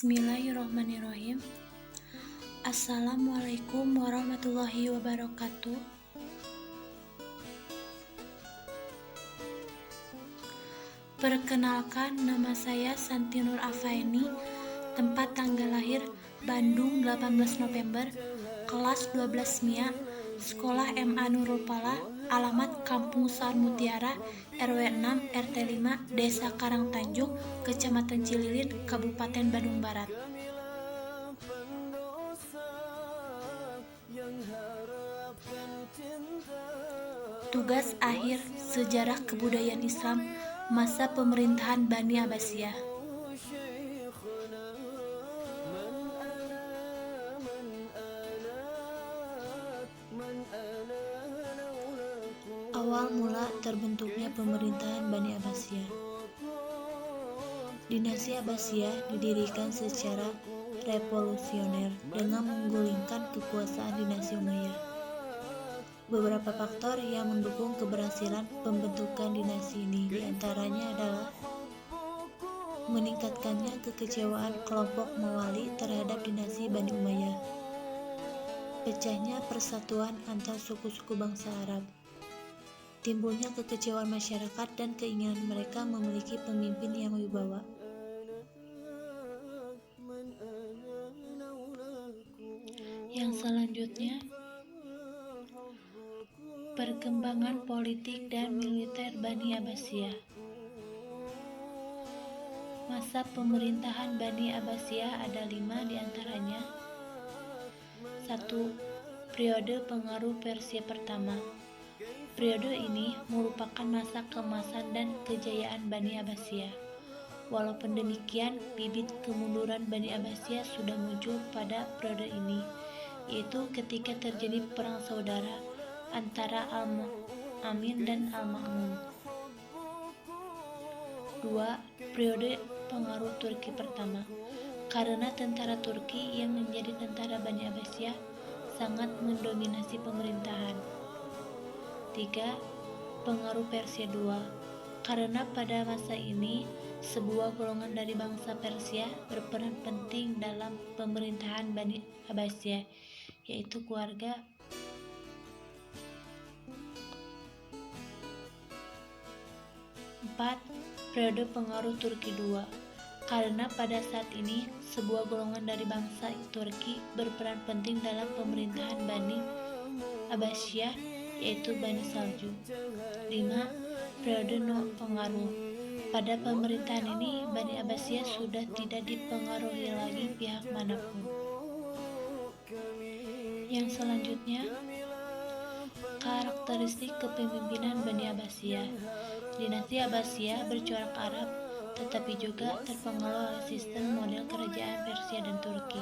Bismillahirrahmanirrahim. Assalamualaikum warahmatullahi wabarakatuh. Perkenalkan, nama saya Santi Nur Afaini, tempat tanggal lahir Bandung 18 November, kelas 12 MIA, Sekolah MA Nurul Falah, alamat Kampung Saan Mutiara, RW 6 RT 5, Desa Karangtanjung, Kecamatan Cililin, Kabupaten Bandung Barat. Tugas akhir sejarah kebudayaan Islam masa pemerintahan Bani Abbasiyah. Awal mula terbentuknya pemerintahan Bani Abbasiyah. Dinasti Abbasiyah didirikan secara revolusioner dengan menggulingkan kekuasaan dinasti Umayyah. Beberapa faktor yang mendukung keberhasilan pembentukan dinasti ini diantaranya adalah meningkatkannya kekecewaan kelompok Mawali terhadap dinasti Bani Umayyah, pecahnya persatuan antar suku-suku bangsa Arab, timbulnya kekecewaan masyarakat dan keinginan mereka memiliki pemimpin yang wibawa. Yang selanjutnya, perkembangan politik dan militer Bani Abbasiyah. Masa pemerintahan Bani Abbasiyah ada 5 diantaranya. 1. Periode pengaruh Persia pertama. Periode ini merupakan masa keemasan dan kejayaan Bani Abbasiyah. Walaupun demikian, bibit kemunduran Bani Abbasiyah sudah muncul pada periode ini, yaitu ketika terjadi perang saudara antara Al-Amin dan Al-Ma'mun. 2. Periode pengaruh Turki pertama. Karena tentara Turki yang menjadi tentara Bani Abbasiyah sangat mendominasi pemerintahan. 3. Pengaruh Persia II. Karena pada masa ini sebuah golongan dari bangsa Persia berperan penting dalam pemerintahan Bani Abbasiyah, yaitu keluarga. 4. Periode pengaruh Turki II. Karena pada saat ini sebuah golongan dari bangsa Turki berperan penting dalam pemerintahan Bani Abbasiyah, yaitu Bani Saljuk. 5. Periode pengaruh. Pada pemerintahan ini Bani Abbasiyah sudah tidak dipengaruhi lagi pihak manapun. Yang selanjutnya, karakteristik kepemimpinan Bani Abbasiyah. Dinasti Abbasiyah bercorak Arab, tetapi juga terpengaruh oleh sistem model kerajaan Persia dan Turki.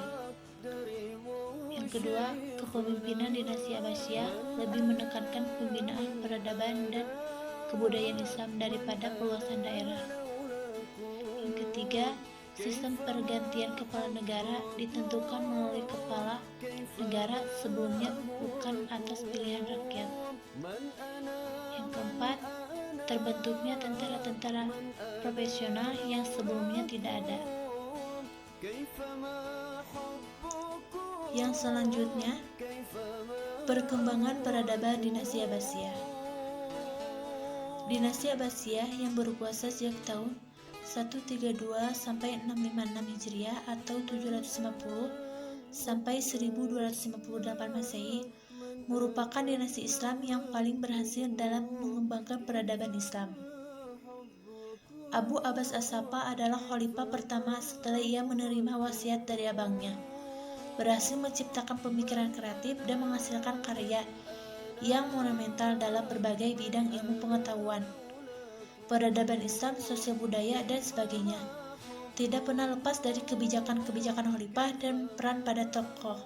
Yang kedua, kepemimpinan dinasti Abbasiyah lebih menekankan pembinaan peradaban dan kebudayaan Islam daripada peluasan daerah. Yang ketiga, sistem pergantian kepala negara ditentukan melalui kepala negara sebelumnya bukan atas pilihan rakyat. Yang keempat, terbentuknya tentara-tentara profesional yang sebelumnya tidak ada. Yang selanjutnya, perkembangan peradaban dinasti Abbasiyah. Dinasti Abbasiyah yang berkuasa sejak tahun 132 sampai 656 Hijriah atau 750 sampai 1258 Masehi merupakan dinasti Islam yang paling berhasil dalam mengembangkan peradaban Islam. Abu Abbas As-Saffah adalah khalifah pertama setelah ia menerima wasiat dari abangnya. Berhasil menciptakan pemikiran kreatif dan menghasilkan karya yang monumental dalam berbagai bidang ilmu pengetahuan, peradaban Islam, sosial budaya, dan sebagainya. Tidak pernah lepas dari kebijakan-kebijakan khalifah dan peran pada tokoh.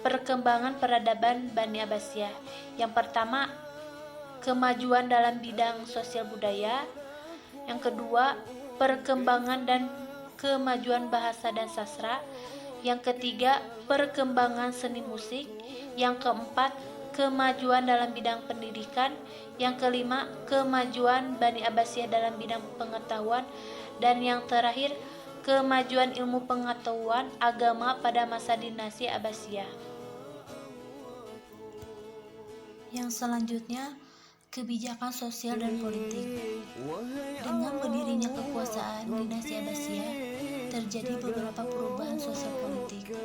Perkembangan peradaban Bani Abbasiyah. Yang pertama, kemajuan dalam bidang sosial budaya. Yang kedua, perkembangan dan kemajuan bahasa dan sastra. Yang ketiga, perkembangan seni musik. Yang keempat, kemajuan dalam bidang pendidikan. Yang kelima, kemajuan Bani Abbasiyah dalam bidang pengetahuan. Dan yang terakhir, Kemajuan ilmu pengetahuan agama pada masa dinasti Abbasiyah. Yang selanjutnya, kebijakan sosial dan politik. Dengan berdirinya kekuasaan dinasti Abbasiyah, terjadi beberapa perubahan sosial politik.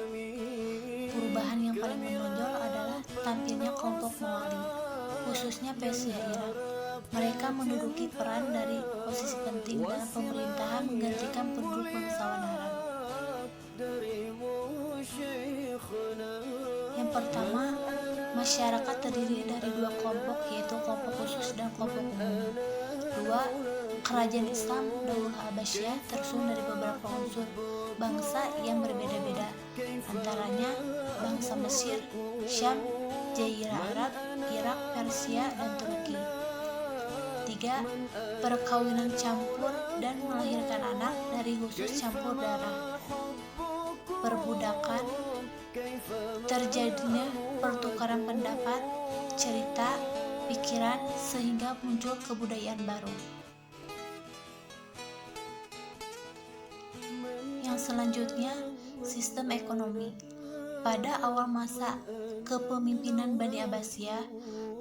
Perubahan yang paling menonjol adalah tampilnya kelompok Mawali, khususnya Persia Irak. Mereka menduduki peran dari posisi penting dalam pemerintahan menggantikan penduduk bangsawan Arab. Yang pertama, masyarakat terdiri dari dua kelompok, yaitu kelompok khusus dan kelompok umum. Dua, kerajaan Islam Daulah Abbasiyah tersusun dari beberapa unsur bangsa yang berbeda-beda, antaranya bangsa Mesir, Syam, Jazirah Arab, Irak, Persia, dan Turki. 3. Perkawinan campur dan melahirkan anak dari khusus campur darah. Perbudakan, terjadinya pertukaran pendapat, cerita, pikiran, sehingga muncul kebudayaan baru. Yang selanjutnya, sistem ekonomi. Pada awal masa kepemimpinan Bani Abbasiyah,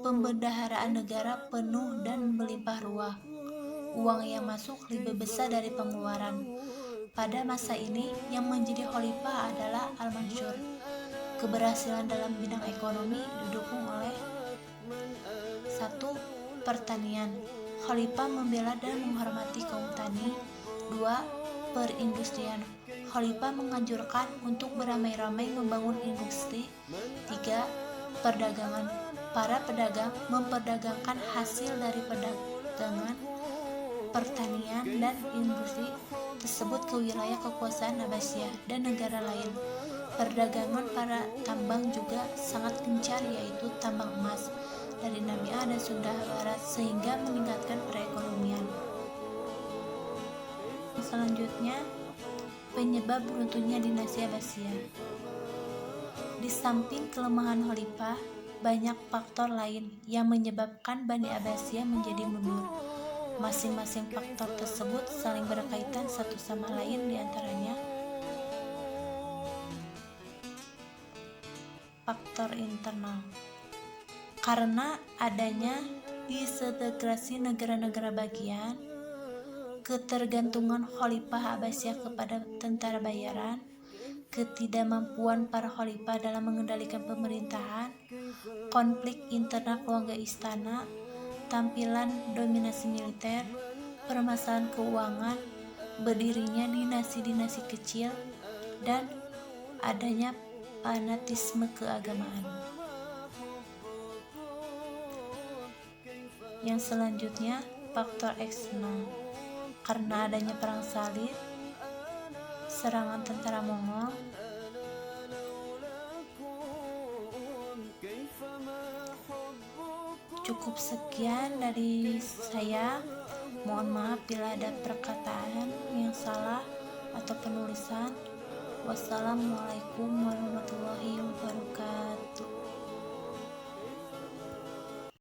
pembendaharaan negara penuh dan melimpah ruah. Uang yang masuk lebih besar dari pengeluaran. Pada masa ini, yang menjadi khalifah adalah Al-Mansur. Keberhasilan dalam bidang ekonomi didukung oleh 1. Pertanian. Khalifah membela dan menghormati kaum tani. 2. Perindustrian. Khalifah menganjurkan untuk beramai-ramai membangun industri. 3. Perdagangan. Para pedagang memperdagangkan hasil dari perdagangan, pertanian, dan industri tersebut ke wilayah kekuasaan Abbasiyah dan negara lain. Perdagangan para tambang juga sangat gencar, yaitu tambang emas dari Namia dan Sunda Barat, sehingga meningkatkan perekonomian. Selanjutnya, penyebab runtuhnya dinasti Abbasiyah. Di samping kelemahan khalifah, banyak faktor lain yang menyebabkan Bani Abbasiyah menjadi mundur. Masing-masing faktor tersebut saling berkaitan satu sama lain, diantaranya faktor internal. Karena adanya disintegrasi negara-negara bagian, ketergantungan Khalifah Abbasiyah kepada tentara bayaran, ketidakmampuan para khalifah dalam mengendalikan pemerintahan, konflik internal keluarga istana, tampilan dominasi militer, permasalahan keuangan, berdirinya dinasti-dinasti kecil, dan adanya fanatisme keagamaan. Yang selanjutnya, faktor eksternal. Karena adanya perang salib, serangan tentara Mongol, cukup sekian dari saya. Mohon maaf bila ada perkataan yang salah atau penulisan. Wassalamualaikum warahmatullahi wabarakatuh.